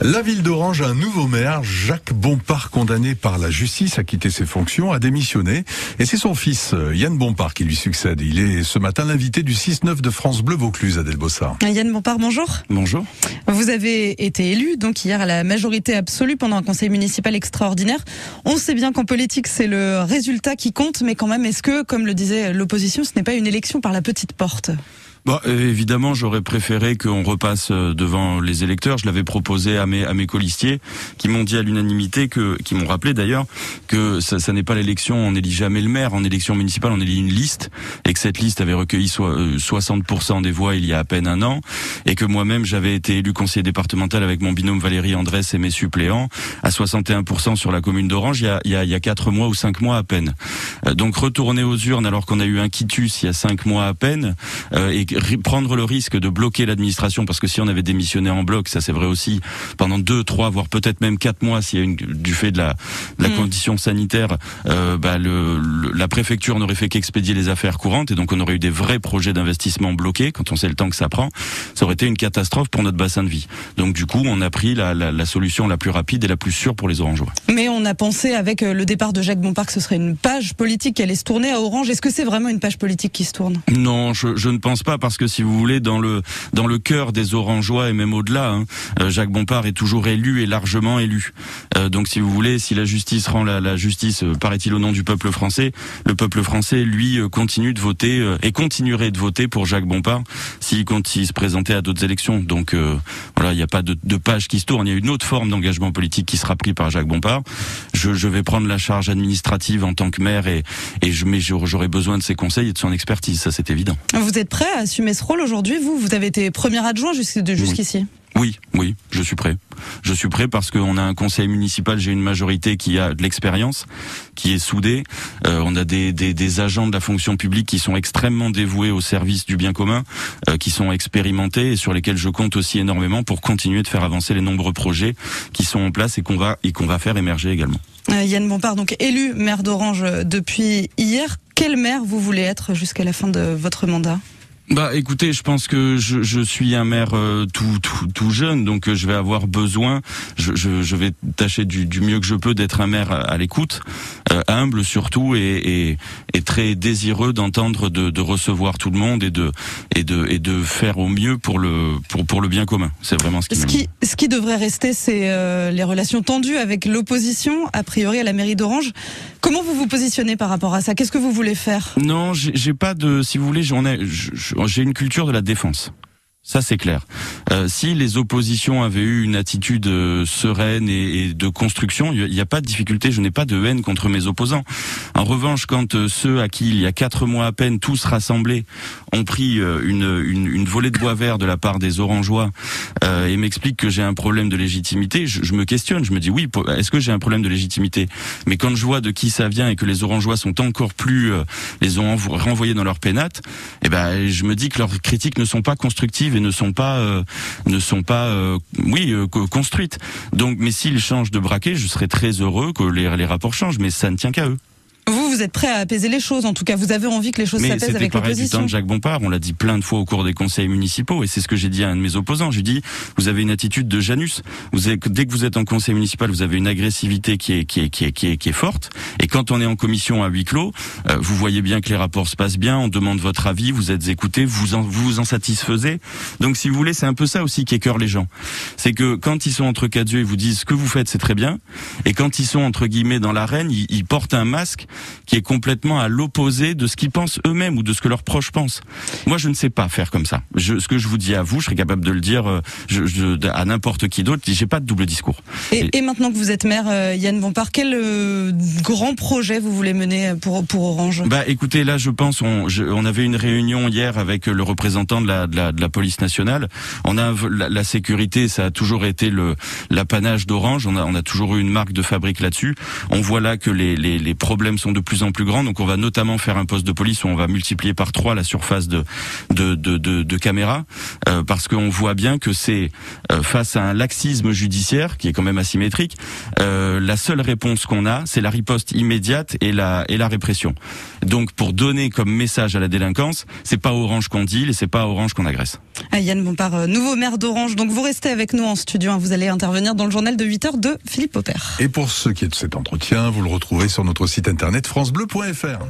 La ville d'Orange a un nouveau maire, Jacques Bompard, condamné par la justice à quitter ses fonctions, a démissionné. Et c'est son fils, Yann Bompard, qui lui succède. Il est ce matin l'invité du 6-9 de France Bleu Vaucluse à Delbossard. Yann Bompard, bonjour. Bonjour. Vous avez été élu donc hier à la majorité absolue pendant un conseil municipal extraordinaire. On sait bien qu'en politique, c'est le résultat qui compte, mais quand même, est-ce que, comme le disait l'opposition, ce n'est pas une élection par la petite porte ? Bon, évidemment, j'aurais préféré qu'on repasse devant les électeurs. Je l'avais proposé à mes colistiers, qui m'ont dit à l'unanimité qui m'ont rappelé d'ailleurs que ça n'est pas l'élection. On n'élit jamais le maire. En élection municipale, on élit une liste, et que cette liste avait recueilli 60% des voix il y a à peine un an, et que moi-même j'avais été élu conseiller départemental avec mon binôme Valérie Andrès et mes suppléants à 61% sur la commune d'Orange il y a 4 mois ou 5 mois à peine. Donc retourner aux urnes alors qu'on a eu un quitus il y a 5 mois à peine, et prendre le risque de bloquer l'administration, parce que si on avait démissionné en bloc, ça c'est vrai aussi, pendant 2, 3, voire peut-être même 4 mois, s'il y a du fait de la condition sanitaire, la préfecture n'aurait fait qu'expédier les affaires courantes, et donc on aurait eu des vrais projets d'investissement bloqués, quand on sait le temps que ça prend. Ça aurait été une catastrophe pour notre bassin de vie. Donc du coup, on a pris la solution la plus rapide et la plus sûre pour les Orangeois. Mais on a pensé avec le départ de Jacques Bompard que ce serait une page politique qui allait se tourner à Orange. Est-ce que c'est vraiment une page politique qui se tourne ? Non, je ne pense pas, parce que si vous voulez, dans le cœur des Orangeois et même au-delà, Jacques Bompard est toujours élu et largement élu. Donc si vous voulez, si la justice rend la justice, paraît-il, au nom du peuple français, le peuple français, lui, continue de voter et continuerait de voter pour Jacques Bompard s'il se présentait à d'autres élections. Donc voilà, il n'y a pas de page qui se tourne. Il y a une autre forme d'engagement politique qui sera pris par Jacques Bompard. Je vais prendre la charge administrative en tant que maire, mais j'aurai besoin de ses conseils et de son expertise, ça c'est évident. Vous êtes prêt à assumer ce rôle aujourd'hui, vous avez été premier adjoint jusqu'ici. Oui, je suis prêt. Je suis prêt parce qu'on a un conseil municipal, j'ai une majorité qui a de l'expérience, qui est soudée. On a des agents de la fonction publique qui sont extrêmement dévoués au service du bien commun, qui sont expérimentés et sur lesquels je compte aussi énormément pour continuer de faire avancer les nombreux projets qui sont en place et qu'on va faire émerger également. Yann Bompard, donc élu maire d'Orange depuis hier. Quel maire vous voulez être jusqu'à la fin de votre mandat ? Écoutez, je pense que je suis un maire tout jeune, donc je vais avoir besoin, je vais tâcher du mieux que je peux d'être un maire à l'écoute, humble surtout, et très désireux d'entendre, de recevoir tout le monde et de faire au mieux pour le bien commun. C'est vraiment ce qui devrait rester, c'est les relations tendues avec l'opposition, a priori à la mairie d'Orange. Comment vous vous positionnez par rapport à ça ? Qu'est-ce que vous voulez faire ? Non, j'ai pas de, si vous voulez, j'ai une culture de la défense. Ça c'est clair. Si les oppositions avaient eu une attitude sereine et de construction, il n'y a pas de difficulté. Je n'ai pas de haine contre mes opposants. En revanche, quand ceux à qui il y a 4 mois à peine tous rassemblés ont pris une volée de bois vert de la part des Orangeois et m'expliquent que j'ai un problème de légitimité, je me questionne. Je me dis oui, est-ce que j'ai un problème de légitimité ? Mais quand je vois de qui ça vient et que les Orangeois sont encore plus les ont renvoyés dans leur pénate, je me dis que leurs critiques ne sont pas constructives et ne sont pas construites. Donc, mais s'ils changent de braquet, je serais très heureux que les rapports changent, mais ça ne tient qu'à eux. Vous êtes prêt à apaiser les choses, en tout cas vous avez envie que les choses s'apaisent avec l'opposition. Mais c'était pareil du temps de Jacques Bompard, on l'a dit plein de fois au cours des conseils municipaux, et c'est ce que j'ai dit à un de mes opposants. J'ai dit, vous avez une attitude de Janus. Dès que vous êtes en conseil municipal, vous avez une agressivité qui est forte, et quand on est en commission à huis clos, vous voyez bien que les rapports se passent bien, on demande votre avis, vous êtes écoutés, vous vous en satisfaisez. Donc si vous voulez, c'est un peu ça aussi qui écœure les gens. C'est que quand ils sont entre quatre yeux, ils vous disent ce que vous faites c'est très bien, et quand ils sont entre guillemets dans l'arène, ils portent un masque qui est complètement à l'opposé de ce qu'ils pensent eux-mêmes ou de ce que leurs proches pensent. Moi, je ne sais pas faire comme ça. Ce que je vous dis à vous, je serais capable de le dire à n'importe qui d'autre. J'ai pas de double discours. Et maintenant que vous êtes maire, Yann Bompard, quel grand projet vous voulez mener pour Orange ? Écoutez, là, je pense, on avait une réunion hier avec le représentant de la police nationale. On a la sécurité, ça a toujours été l'apanage d'Orange. On a toujours eu une marque de fabrique là-dessus. On voit là que les problèmes sont de plus en plus grands. Donc on va notamment faire un poste de police où on va multiplier par 3 la surface de caméras, parce qu'on voit bien que c'est face à un laxisme judiciaire qui est quand même asymétrique, la seule réponse qu'on a, c'est la riposte immédiate et la répression. Donc pour donner comme message à la délinquance, c'est pas Orange qu'on deal et c'est pas Orange qu'on agresse. Yann Bompard, nouveau maire d'Orange. Donc vous restez avec nous en studio. Vous allez intervenir dans le journal de 8h de Philippe Popper. Et pour ce qui est de cet entretien, vous le retrouvez sur notre site internet francebleu.fr.